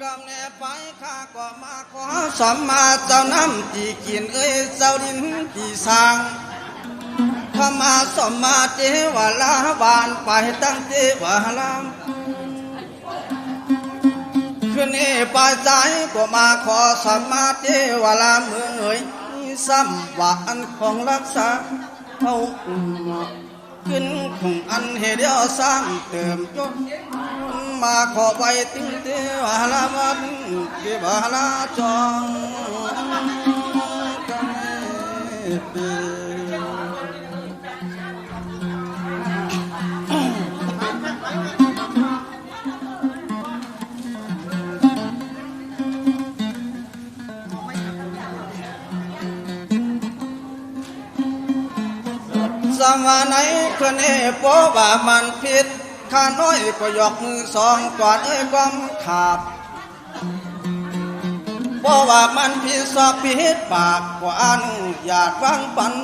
กำเนไปข้าก็มาขอสัมมาเจ้าน้ำที่กินเจ้าดินที่สร้างพมาสมมาเทวลาบานไปตั้งเทวลาคืนนี้ไปใจก็มาขอสัมมาเทวลาเมื่อสัมวาอันของรักษาเอาขึ้นของอันเหเดียวสร้างเติมยศมาขอไปติ้งเทวลาวันเทวลาจองสมาไหนคนเอโปว่ามันผิดข้าน้อยก็ยกมือสองก่อนความขาดเพราะว่ามันผิดสอบผิดปากกว่าอนุญาตฟังปัน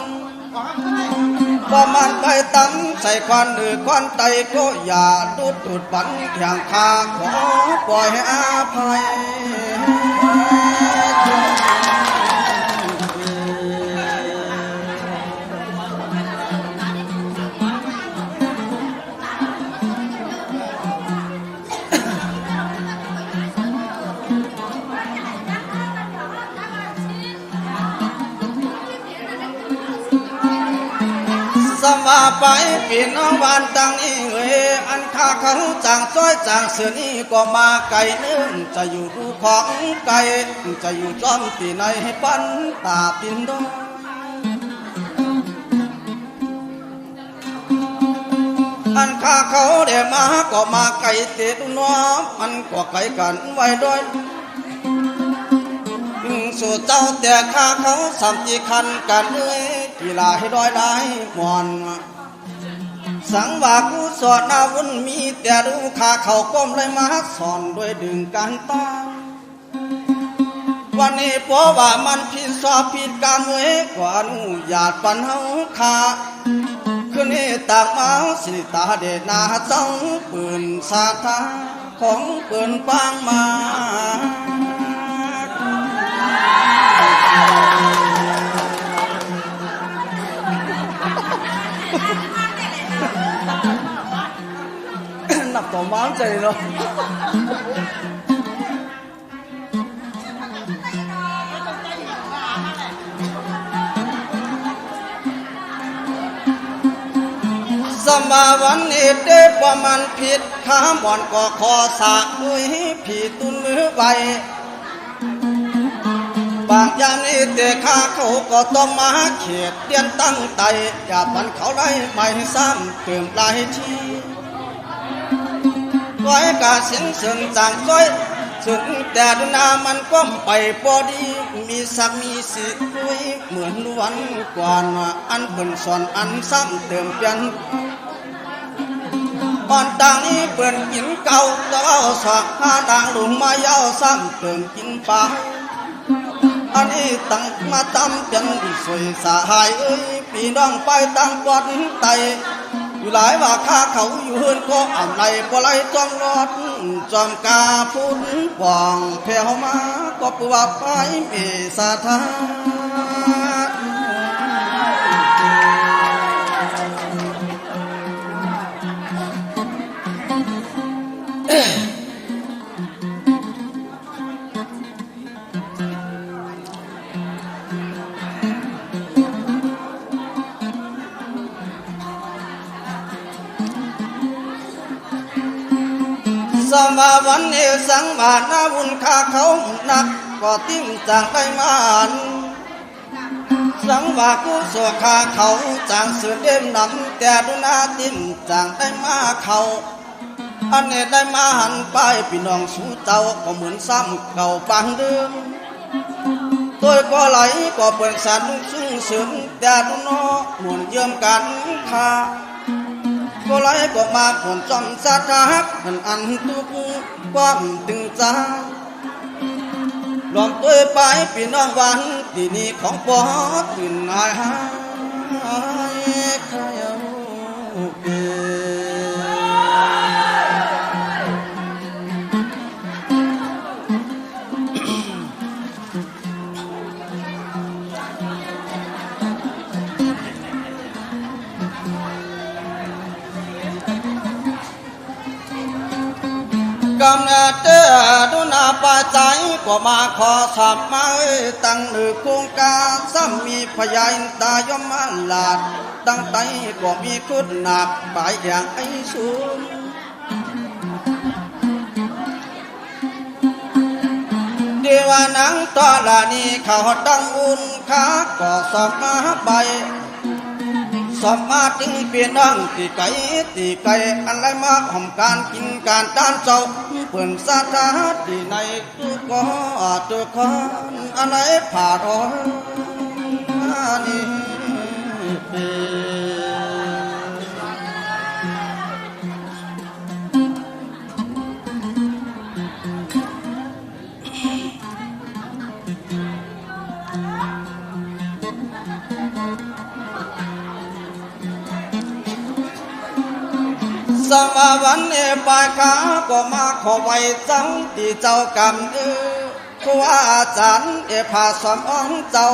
ว่ามันไปตั้มใส่ควันหรือควันไตก็อย่าดูดปันอย่างข้าขอปล่อยให้อภัยสมาไปพี่น้องบ้านต่างนี้อันข้าเขาจางซ้อยจางเสือนี้ก็มาไก่เนื่องจะอยู่ดูของไก่จะอยู่จอมตีในให้ปันตาปินดงอันข้าเขาเดี๋ยวมาก็มาไก่เตะดูน้อมันก็ไก่กันไว้ด้วยสู่เจ้าแต่ข้าเขาสามจีคันกันกีฬาให้ด้อยได้มอนสังว่ากูสอนนาวุ่นมีแต่ดูข้าเขาก้มเลยมาสอนด้วยดึงการตาวันนี้เพราะว่ามันผิดสอบผิดการกว่าอนุญาตปันเฮาข้าคืนนี้ตากมาสิตาเดชนาเจ้าปืนสาธาของปืนปางมานับต่อม้าใจเนาะสมาวันนี้เด็กว่ามันผิดข้ามบ่อนก็ขอสาด้วยผีตุนมือไวบางยามนี้เตะข้าเขาก็ต้องมาเขียดเตียนตั้งใจอย่าปันเขาไล่ไม่ซ้ำเติมหลายทีก้อยกาเสียงเสียงจางก้อยสุดแต่ดูนามันก้มไปพอดีมีสักมีสิคุยเหมือนวันก่อนอันเป็นสอนอันซ้ำเติมเปลี่ยนบ้านต่างนี้เปิ่นกินเก่าแล้วสักหาต่างหลุมมาเย้าซ้ำเติมกินปลาอันนี้ตั้งมาตำเป็นสวยสาหายพี่น้องไปตั้งปอดไตอยู่หลายว่าข้าเขาอยู่เฮือนก็อ่ำไรก็ไรจ้องรอดจอมกาพูดหว่างแผ่วมาก็ปว่าไปเมสาธาสมาวันเอสังมานาบุญข้าเขาหนักก็ติ้มจางได้มานสังว่ากูสวข้าเขาจางเสือเด่มนำแต่ดูนาติ้มจางได้มาเขาอันนี้ได้มาหันไปพี่น้องสู้เจ้าก็เหมือนซ้ำเก่าปังเดิมตัวก็ไหลก็เปิดสารลุกซึ่งเสือแต่ดูนอหมุนเยื่อมกันข้าก็ไหลก็มาผลจอมสาธามันอันตุกความตึงใจรวมตัวไปพี่น้องวันที่นี่ของปอตื่นหายหายขยาวเก ส กำเนิดเตอดุนาปาใจก็มาขอสอบมาตั้งหรือโครงการซ้ำมีพยานตายอมมาลาดตั้งใจก็มีคุณหนักไปอย่างไอ้สูงเดีว่านังตอลานีเขาตั้งอุ่นค้าก็สอบมาใบสอบมาถึงเปลี่ยนดังตีไก่อะไรมาหอมการกินการต้านเจ้าเปิ่นสาธาที่ในทุกก็ตัวคนอะไรผ่าร้อนนี่สมาวันเอปายขาก็มาขอไว้จังที่เจ้ากำครูอาจารย์เอพาสอนอ้องเจ้า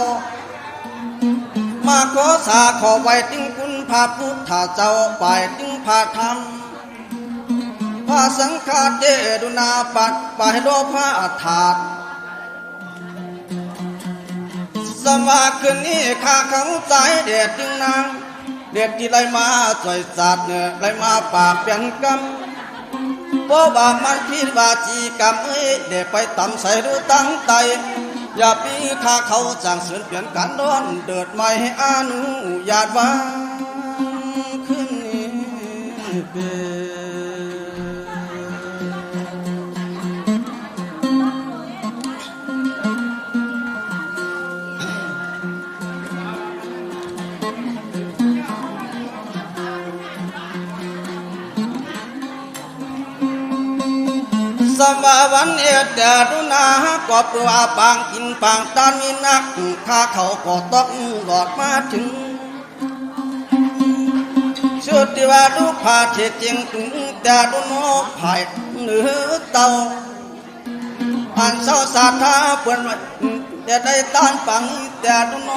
มาขอสาขอไว้ถึงคุณพระพุทธเจ้าไปถึงพระธรรมพระสังฆาเจดุนาปัดไปโลภะถาดสมาคืนนี้ข้าเขาใจเด็ดจึงนางเด็กที่ไรมาจ่อยสัตว์ไรมาปากเปลี่ยนกรรมเพราะว่ามันพิดว่าจีกรรมเด็กไปต่ำใส่หรือตั้งใจอย่าปีข้าเขาจางเสือนเปลี่ยนการร้อนเดิดไม่ให้อนุญาตว่าขึ้นนี้สมาวันเอเดดุนาก็ปลัวปางกินปางตามีนักข้าเขาก็ต้องหลอดมาถึงชุดที่ว่าลูกพาเทจริงถึงแต่ดุนโอภายเหนือเตาอันเศร้าสาธาเปื่อนแต่ได้ต้านปังแต่ดุนโอ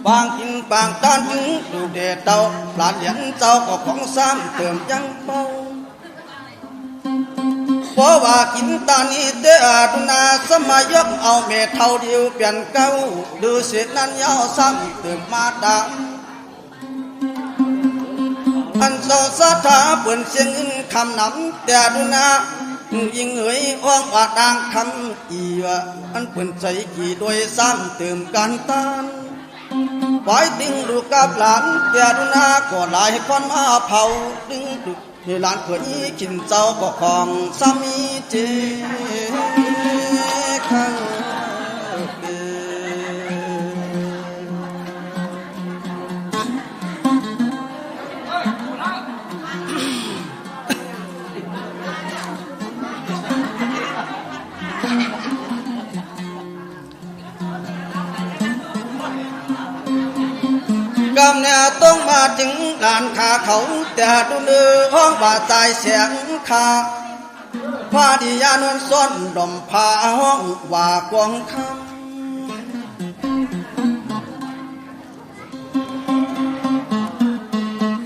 ปางกินปางตานถึงดูเดเตาปลาเหรียญเจ้าก็ของซ้ำเติมยังเบาเพราะว่ากินตานี้เดือดนาสมัยยกเอาเมเท่าเดียวเปลี่ยนเก้าดูเสียนั้นยาวซ้ำเติมมาดังอันเศร้าสาธาเปิ่นเสียงคำนำแต่ดูนายิ่งเอ๋ยอ้องว่าดังคำอีว่าอันเปิ่นใจกี่โดยซ้ำเติมกันตานปล่อยดึงลูกกับหลานแต่ดูนาก็หลายคนมาเผาดึงดุหลานเขยกินเจ้าก็ของสามีเจขังกำเนี่ยต้องมาถึงลานขาเขาแต่ดูเนื้อห้องบาดใจเสียงขาพาดิยานวลซ้อนดมพาห้องว่ากวงคำ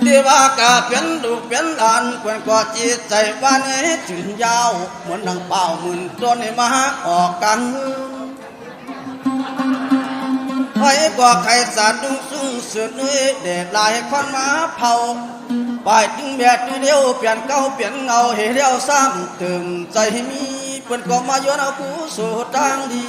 ที่ว่ากาเป็นลูกเป็นหลานควรก็จิตใจว่านี้ถึงยาวเหมือนดังเป่าหมื่นตัวในมาออกกันให้กว่าใครสาดุงสูงสุดนี้เด็ดลายควันมาเผาไปถึงแบบเดียวเปลี่ยนเก่าเปลี่ยนเงาให้เดียวซ้ำเติมใจมีเปิ่นก็มาโยนเอาผู้สู่ทางดี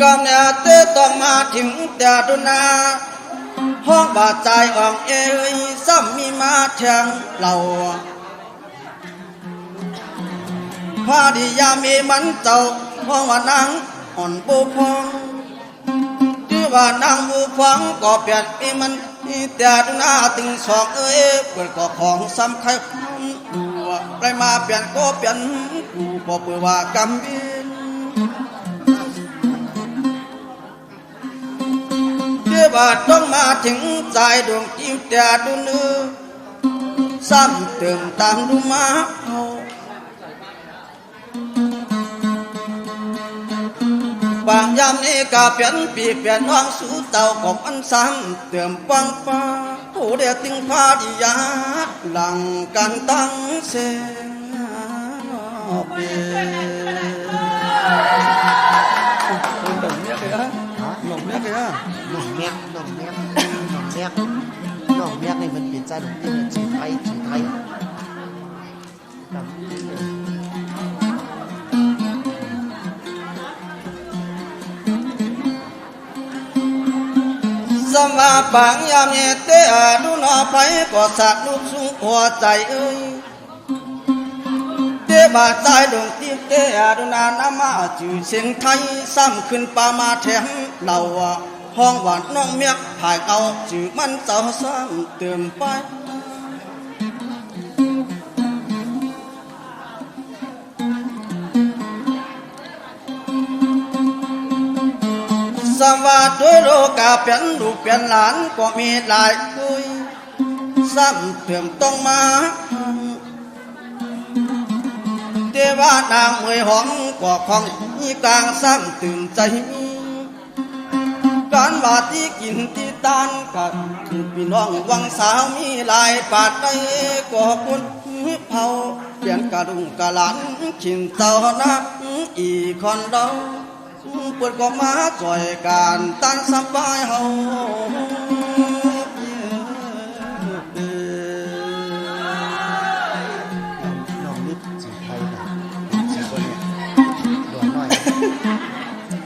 ก็เนี่ยเตต้องมาถึงแต่ดุนาห้องบาดใจอ่องเอ๋ยซ้ำมีมาแทงเราพาดิยามีมันเจ้าห้องว่านางอ่อนบูพองที่ว่านางบูพองก็เปลี่ยนมีมันแต่ดุนาตึงสองเอ๋ยเปิดก็ของซ้ำใครดูไปมาเปลี่ยนก็เปลี่ยนกูก็เปิดว่ากำบินบาดต้องมาถึงใจดวงจิตแต่ดูเนื้อ ซ้ำเติมตามดูมาเอาบางยามนี้ก็เปลี่ยนปีเปลี่ยนน้องสู่เต่ากับอันซ้ำเติมปังป้าผู้เดียติงพาดิยาหลังกันตั้งเสียเปลี่ยนหนุ่มเมียเลยอะหนุ่มเมียเลยอะหน่องแมกหน่องแมกหน่องแมกหน่องแมกนี่มันเปลี่ยนใจหนุ่มที่มันจีไทยจีไทยสมาบางยามเนี่ยเตะดูนอไปก็สัตว์ลูกสูงหัวใจเอ้ยเตะบาดใจดวงตีเตะดูนานามาจื่อเสียงไทยซ้ำขึ้นปามาแถมเราห้องหวานน้องเมียผายเอาจื่อมันเจ้าซ้ำเติมไปสวัสดีโลกาเป็นลูกเป็นหลานก็มีหลายคุยซ้ำเติมต้องมาเทวานางมวยหอมก็ของมีกลางซ้ำตื่นใจการว่าที่กินที่ตานกับพี่น้องวังสาวมีหลายปาดได้ก็คนเผาเปลี่ยนกระดุงกระหลันขินเต่านักอีคนเดาปวดก็มาจ่อยการตันสบายเฮาน้องนิดจีไทยนะจีคนเนี่ยหน่อยหน่อย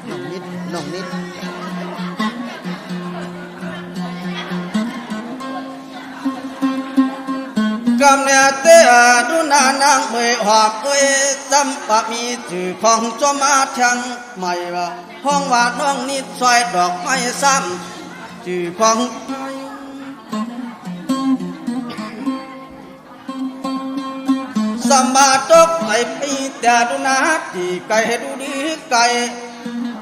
น้องนิดน้องนิดกำเนิดเตะดูนานางเมยหอบเอ้ยจำปะมีจื่อของจอมาทังไม่ว่าห้องว่าน้องนิดซอยดอกไม้ซ้ำจื่อของสมบัติตกไอ้ปีแต่ดูนาที่ไก่ดูดีไก่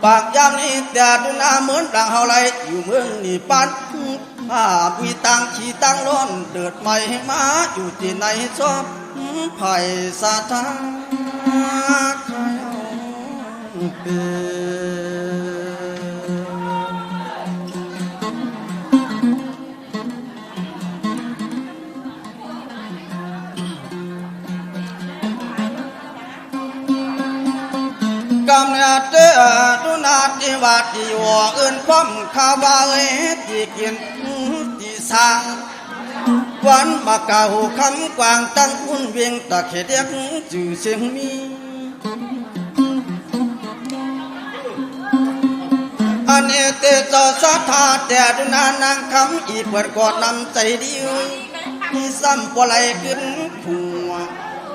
ปากยามนี้แต่ดูนาเหมือนดังเฮาไรอยู่เมืองนี่ปันถ้ามีตังขี่ตังร้อนเดือดใหม่มาอยู่ที่ไหนชอบไผ่สาธากำเนิดเตอดูนาที่ว่าที่ว่าเอิ้นความข้าวาเอที่กินที่สร้างวันมากาหูคำกวางตั้งอุ่นเวียงตะเขียดจื่อเสียงมีอันเอเตเจ้าสัทธาแต่ดูนานางคำอีเปิดกอดนำใจดีที่ซ้ำปลายขึ้นผัว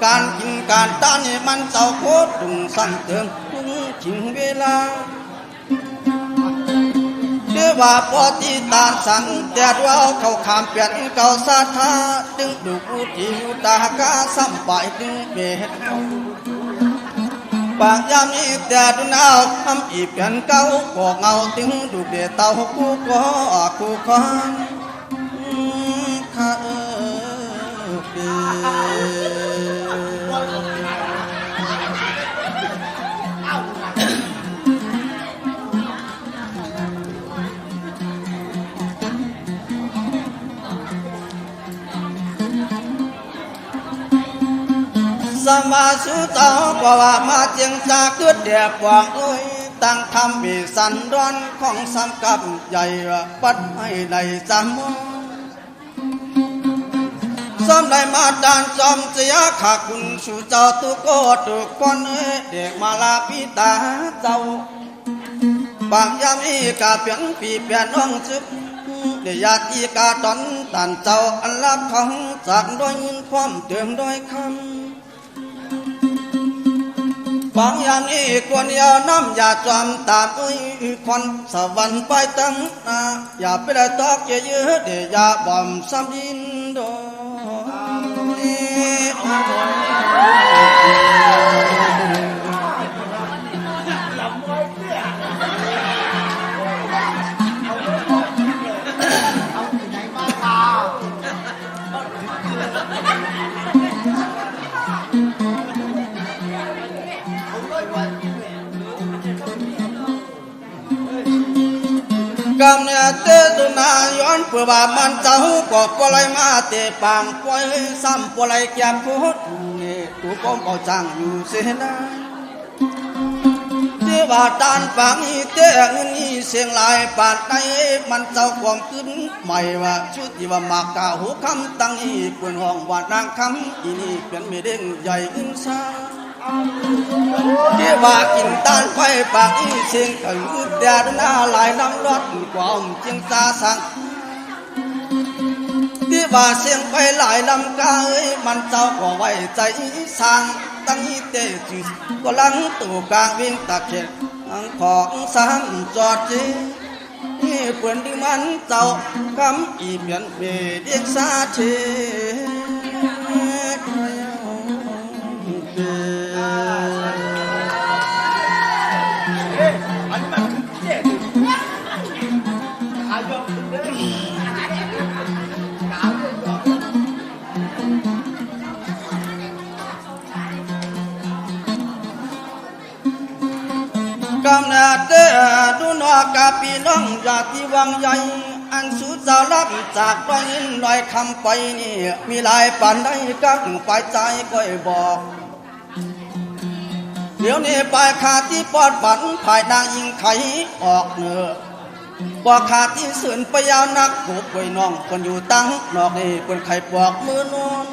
การกินการตานนี่มันเจ้าโคตรดุงซ้ำเติมพุ่งถึงเวลาเรียกว่าปอตีตาสังแต่ว่าเขาขามเปลี่ยนเก่าสาธาดึงดูที่ตากาซ้ำไปดึงเบ็ดปากยามนี้แต่ดูนาวทำอีเปลี่ยนเก่าก็เงาดึงดูเบ็ดเต่าคู่ก็คู่คอนข้าเบ็สมาสุตาเพราะว่ามาเจียงจาเกิดเดียบวางเอ้ยตั้งทำมีสันดอนของสำกับใหญ่ปัดให้ในจำมซ้ำได้มาดานจอมเสียขาคุณสู่เจ้าตุกโกตุกคนเด็กมาลาพิตาเจ้าบางยามอีกาเปลี่ยนปีเปลี่ยนน้องซึกเดียากอีกาตอนตันเจ้าอันลับของจากด้วยยินความเติมด้วยคำบางอย่างนี้ควรอย่าน้ำอย่าจำตามคนสวรรค์ไปตั้งอย่าไปได้ตอกเยอะเดี๋ยวอย่าบ่มซ้ำดินโด กำเนี่ยเตตุนาย้อนเพื่อว่ามันเจ้าก็ปล่อยมาเตะปางปล่อยซ้ำปล่อยแก้มโคตรนี่ตัวป้อมเอาจังอยู่เสียนะที่ว่าดานปางนี้เตะเงินนี้เสียงลายปาดในมันเจ้าความขึ้นใหม่ว่าชุดที่ว่ามากกาหูคำตั้งอีกเป็นห้องว่านางคำอีนี่เป็นไม่เด้งใหญ่อินซาที่ว่ากินตานไปปากอีเสียงกันแดดหน้าลายน้ำรอดความเจียงตาสังที่ว่าเสียงไปหลายลำกามันเจ้าก็ไว้ใจสั่งตั้งอีเตจิก็ลังตู่กลางวิ่งตะเข็ดของสามจอดจีนี่เปื่อนที่มันเจ้าคำอีเปลี่ยนเบเดียงซาเชกำเนิดดูนอกาปีน้องญาติวังใหญ่อันสุดสารักจากร้อยยินร้อยคำไปนี่มีหลายปันได้กักไปใจก้อยบอกเดี๋ยวนี้ไปขาดที่ปอดบันภายนางยิงไขออกเนื้อบอกขาดที่เสื่อนไปยาวนักผูกไว้น้องคนอยู่ตั้งนอกนี่คนไข่ปอกมือนวล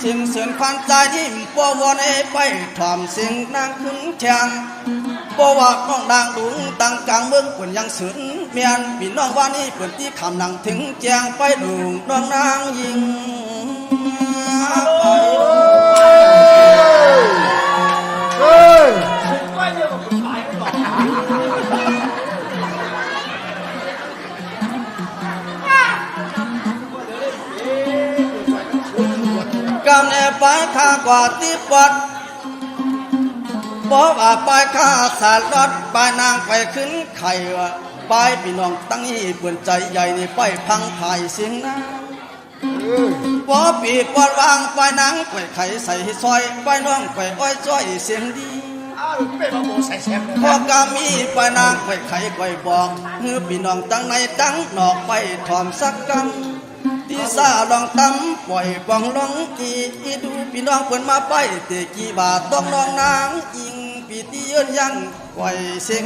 สิ่งเสื่อนควันใจที่ปววนไปถอมสิ่งนางขึ้นแทงปว่าน้องนางดุงตั้งกลางเมืองเปิ่นยังเสื่อนเมียนพี่น้องว่านี่เปิ่นที่คำนังถึงแจงไปดุงน้องนางยิงกำเนิดไปข้ากว่าที่ปอดบอกว่าไปข้าสารรถไปนางไปขึ้นไข่ว่าไปพี่น้องตั้งยี่เปื่อนใจใหญ่นี่ไปพังไผ่เสียงนะพอปีปอดวางไปนางไปไข่ใส่ซอยไปน้องไปอ้อยจ้อยเสียงดีพอกามีไปนางไปไข่ไปบอกเฮือพี่น้องตั้งในตั้งนอกไปถอมสักกันที่ซาลองตำปล่อยปองลองอีดูพี่น้องเพิ่นมาไปเตะกี่บาทต้องน้องนางอิงพี่ที่ยืนยังปล่อยเสียง